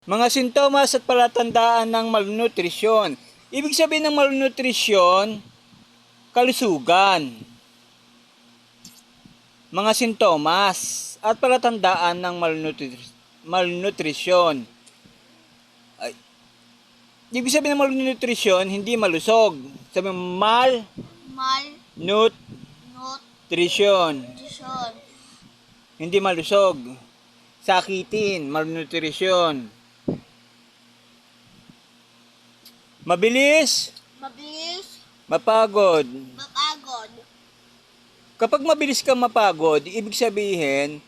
Mga sintomas at palatandaan ng malnutrisyon. Ibig sabihin ng malnutrisyon, kalusugan. Mga sintomas at palatandaan ng malnutrisyon. Ay, ibig sabihin ng malnutrisyon, hindi malusog. Sabi malnutrisyon. Hindi malusog. Sakitin, malnutrisyon. Mabilis, mapagod. Kapag mabilis ka mapagod, ibig sabihin,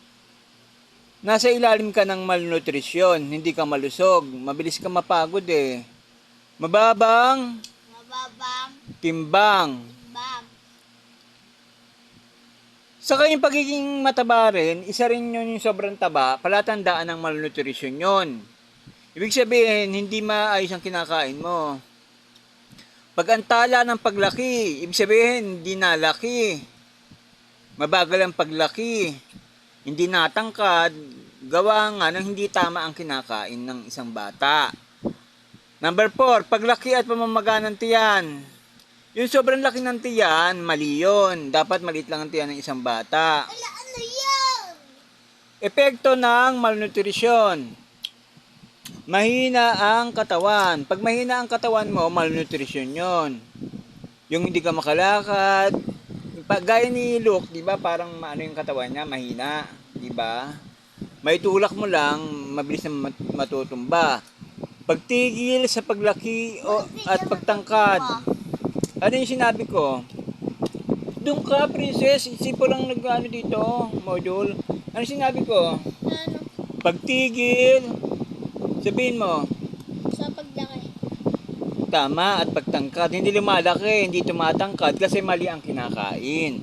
nasa ilalim ka ng malnutrisyon, hindi ka malusog. Mabilis ka mapagod eh. Mababang timbang. Saka yung pagiging mataba rin, isa rin yun yung sobrang taba, palatandaan ng malnutrisyon yun. Ibig sabihin, hindi maayos ang kinakain mo. Pag-antala ng paglaki, ibig sabihin, hindi nalaki. Mabagal ang paglaki. Hindi natangkad, gawa nga ng hindi tama ang kinakain ng isang bata. Number 4, paglaki at pamamaga ng tiyan. Yung sobrang laki ng tiyan, mali yun. Dapat maliit lang ang tiyan ng isang bata. Ano yan? Epekto ng malnutrisyon. Mahina ang katawan. Pag mahina ang katawan mo, malnutrisyon yon. Yung hindi ka makalakad. Gaya ni Luke, di ba? Parang maano yung katawan niya, mahina. Di ba? May tulak mo lang, mabilis na matutumba. Pagtigil sa paglaki at pagtangkad. Ano yung sinabi ko? Doon ka, princess. Isipo lang nag-ano dito, module. Ano sinabi ko? Ano? Pagtigil. Sabihin mo. Sa paglaki. Tama, at pagtangkad. Hindi lumalaki, hindi tumatangkad kasi mali ang kinakain.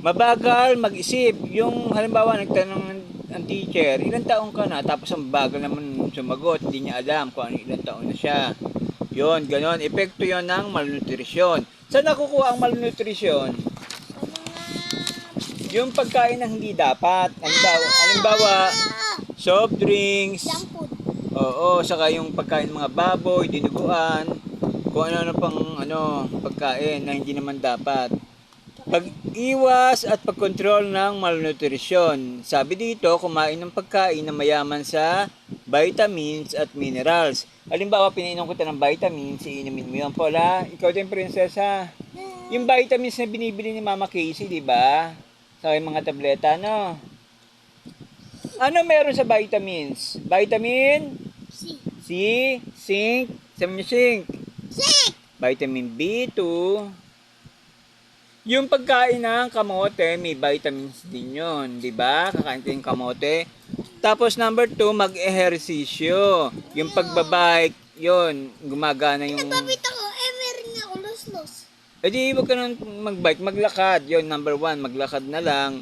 Mabagal mag-isip. Yung halimbawa, nagtanong ang teacher, ilang taong ka na? Tapos ang bagal naman sumagot. Hindi niya alam kung ano ilang taon na siya. Yon, ganon. Epekto yon ng malnutrisyon. Saan nakukuha ang malnutrisyon? Yung pagkain na hindi dapat. Halimbawa, soft drinks. Junk food. Oo, saka yung pagkain ng mga baboy, dinuguan. Kung ano pang pagkain na hindi naman dapat. Pag-iwas at pagkontrol ng malnutrisyon. Sabi dito, kumain ng pagkain na mayaman sa vitamins at minerals. Halimbawa, pinainom kita ng vitamins, iinumin mo yun. Paula, ikaw din, prinsesa. Yung vitamins na binibili ni Mama Casey, di ba? Sa yung mga tableta, no? Ano meron sa vitamins? Vitamin C, zinc. Sabi niyo zinc. Vitamin B2. Yung pagkain ng kamote, may vitamins din yun, di ba? Kakain ko yung kamote. Tapos number 2, mag-ehersisyo. Yung pagbabike, yun, gumagana yung... Nagbabit ako, meron nga ako los-los. E di, huwag ka nang magbike, maglakad. Yun, number 1, maglakad na lang.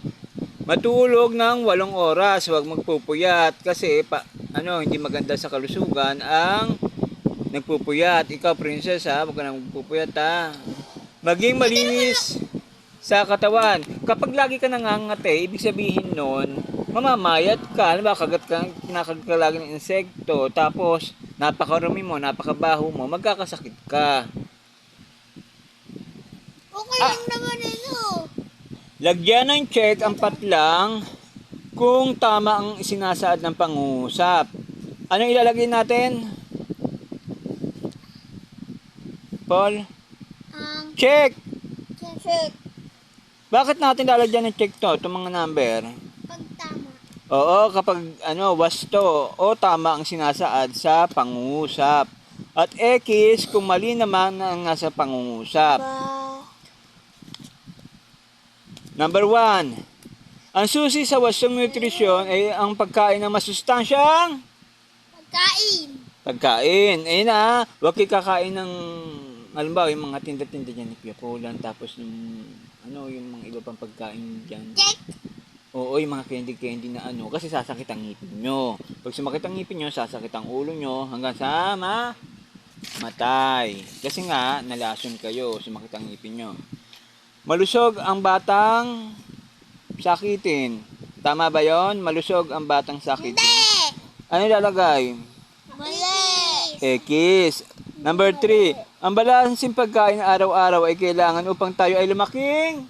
Matulog ng 8 oras, huwag magpupuyat. Kasi, hindi maganda sa kalusugan ang nagpupuyat. Ikaw, princess, ha? Huwag ka nang magpupuyat, ha? Maging malinis sa katawan. Kapag lagi ka nangangate, ibig sabihin nun, mamamayat ka, kinakagat ka lagi ng insekto, tapos napakarumi mo, napakabaho mo, magkakasakit ka. Okay lang naman ito. Lagyan ng check ang patlang kung tama ang isinasaad ng pangungusap. Ano ilalagay natin? Paul? Check! Check. Bakit natin lalagyan ng check to? Itong mga number? Pag tama. Oo, kapag wasto o tama ang sinasaad sa pangungusap. At X kung mali naman ang nasa pangungusap. Number 1. Ang susi sa wastong nutrisyon ay ang pagkain ng masustansyang pagkain. Ayun na, huwag kayo kakain ng halimbawa yung mga tinda-tinda dyan ni Piapolan, tapos yung mga iba pang pagkain dyan. Check. Oo, yung mga candy na kasi sasakit ang ngipin nyo. Pag sumakit ang ngipin nyo, sasakit ang ulo nyo hanggang sa matay. Kasi nga, nalason kayo, sumakit ang ngipin nyo. Malusog ang batang sakitin. Tama ba yon? Malusog ang batang sakitin. Hindi. Ano ilalagay? Mali. X. Number 3, ang balansing pagkain araw-araw ay kailangan upang tayo ay lumaking.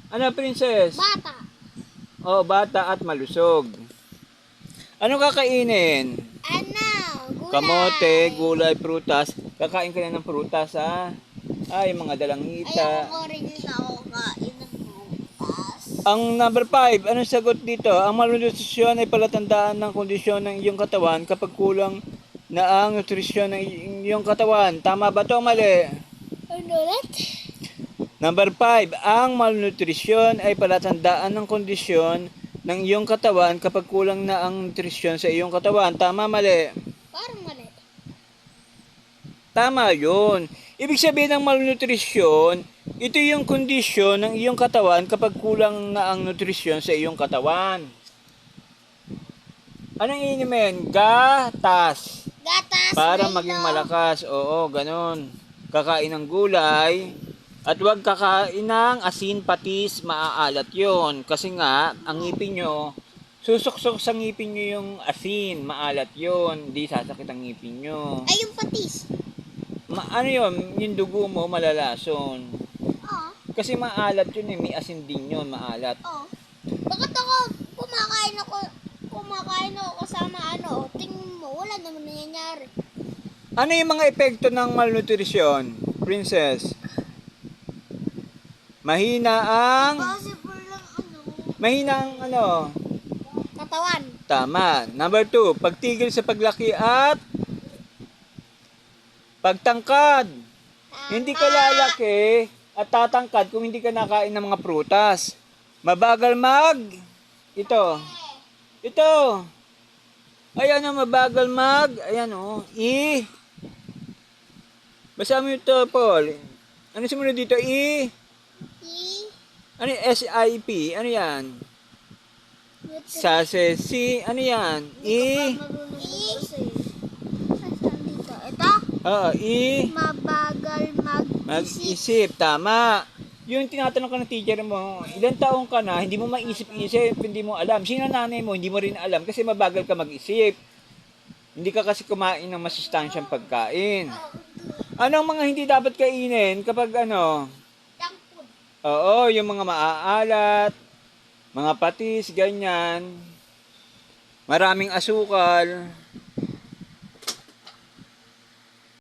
Ano, princess? Bata. O, bata at malusog. Anong kakainin? Ano? Gulay. Kamote, gulay, prutas. Kakain ka na ng prutas, ha? Ay, mga dalangita. Ayoko rin ako kain ng bukas. Ang number 5, anong sagot dito? Ang malnutrisyon ay palatandaan ng kondisyon ng iyong katawan kapag kulang na ang nutrisyon ng iyong katawan. Tama ba to o mali? Ano ulit? Number 5, ang malnutrisyon ay palatandaan ng kondisyon ng iyong katawan kapag kulang na ang nutrisyon sa iyong katawan. Tama, mali? Parang mali. Tama yun. Ibig sabihin ng malnutrisyon, ito yung kondisyon ng iyong katawan kapag kulang na ang nutrisyon sa iyong katawan. Anong inumin? Gatas. Gatas. Para Milo. maging malakas. Oo, ganun. Kakain ng gulay. At huwag kakain ng asin, patis, maaalat yon. Kasi nga, ang ngipin nyo, susuksok sa ngipin nyo yung asin, maalat yon. Di sasakit ang ngipin nyo. Ay, yung patis. Ano yun? Yung dugo mo malalason. Oo. Kasi maalat yun eh. May asin din yun, maalat. Oo. Bakit ako kumakain ako kasama ano, tingin mo, wala naman nangyayari. Ano yung mga epekto ng malnutrisyon, princess? Mahina ang... Possible lang ano, Mahina ang ano? katawan. Tama. Number 2, pagtigil sa paglaki at pagtangkad. Hindi ka lalaki at tatangkad kung hindi ka nakain ng mga prutas. Mabagal mag... Ito. Ayan o, mabagal mag... Ayan o. Basa mo ito, Paul. Ano sumunod dito? Ano yung SIP? Ano yan? Sasesi? Ano yan? Ito, Oo, mabagal mag-isip. Tama. Yung tinatanong ka ng teacher mo, ilang taong ka na, hindi mo maisip-isip, hindi mo alam. Sino nanay mo, hindi mo rin alam kasi mabagal ka mag-isip. Hindi ka kasi kumain ng masustansyang pagkain. Anong mga hindi dapat kainin kapag ano? junk food. Oo, yung mga maaalat, mga patis, ganyan. Maraming asukal.